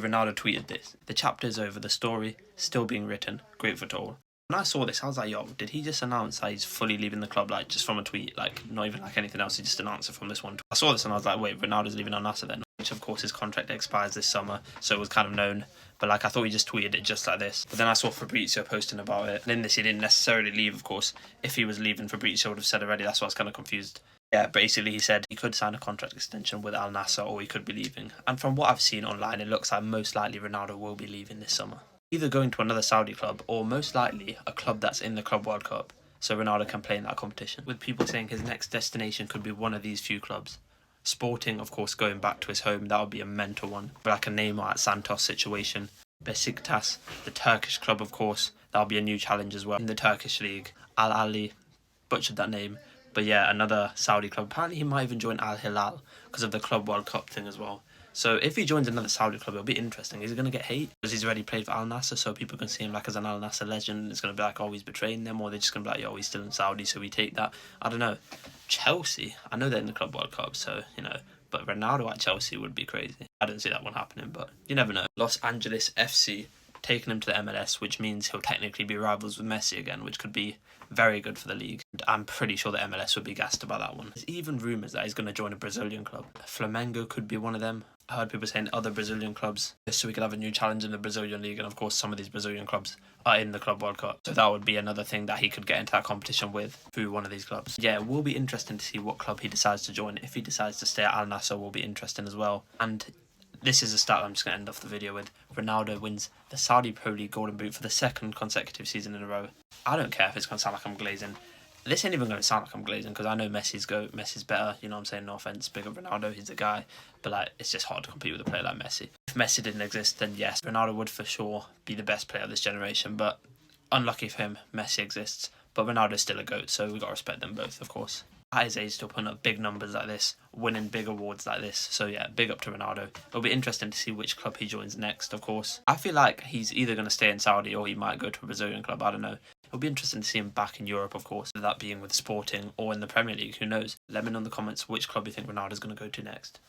Ronaldo tweeted this. The chapter is over, the story still being written. Great for all. When I saw this, I was like, yo, did he just announce that he's fully leaving the club, like, just from a tweet, like, not even like anything else, he just announced it from this one tweet. I saw this and I was like, wait, Ronaldo's leaving Al Nassr then? Which, of course, his contract expires this summer, so it was kind of known. But, like, I thought he just tweeted it just like this. But then I saw Fabrizio posting about it. And in this, he didn't necessarily leave, of course. If he was leaving, Fabrizio would have said already. That's why I was kind of confused. Yeah, basically he said he could sign a contract extension with Al Nassr or he could be leaving. And from what I've seen online, it looks like most likely Ronaldo will be leaving this summer. Either going to another Saudi club or most likely a club that's in the Club World Cup, so Ronaldo can play in that competition. With people saying his next destination could be one of these few clubs. Sporting, of course, going back to his home, that would be a mental one. But like a Neymar at Santos situation. Besiktas, the Turkish club, of course, that'll be a new challenge as well. In the Turkish league, Al Ali, butchered that name. But yeah, another Saudi club. Apparently he might even join Al Hilal because of the Club World Cup thing as well. So if he joins another Saudi club, it'll be interesting. Is he going to get hate? Because he's already played for Al Nassr, so people can see him like as an Al Nassr legend. It's going to be like, oh, he's betraying them, or they're just going to be like, yo, he's still in Saudi, so we take that. I don't know. Chelsea, I know they're in the Club World Cup, so, you know, but Ronaldo at Chelsea would be crazy. I don't see that one happening, but you never know. Los Angeles FC taking him to the MLS, which means he'll technically be rivals with Messi again, which could be very good for the league. And I'm pretty sure the MLS would be gassed about that one. There's even rumours that he's going to join a Brazilian club. Flamengo could be one of them. I heard people saying other Brazilian clubs, just so we could have a new challenge in the Brazilian league. And of course, some of these Brazilian clubs are in the Club World Cup. So that would be another thing that he could get into that competition with through one of these clubs. Yeah, it will be interesting to see what club he decides to join. If he decides to stay at Al Nassr, will be interesting as well. And this is a stat I'm just going to end off the video with. Ronaldo wins the Saudi Pro League Golden Boot for the second consecutive season in a row. I don't care if it's going to sound like I'm glazing. This ain't even going to sound like I'm glazing because I know Messi's better, you know what I'm saying? No offence, big up Ronaldo, he's the guy. But like, it's just hard to compete with a player like Messi. If Messi didn't exist, then yes, Ronaldo would for sure be the best player of this generation. But unlucky for him, Messi exists. But Ronaldo's still a GOAT, so we got to respect them both, of course. At his age, still putting up big numbers like this, winning big awards like this. So yeah, big up to Ronaldo. It'll be interesting to see which club he joins next, of course. I feel like he's either going to stay in Saudi or he might go to a Brazilian club, I don't know. It'll be interesting to see him back in Europe, of course, that being with Sporting or in the Premier League, who knows. Let me know in the comments which club you think Ronaldo's going to go to next.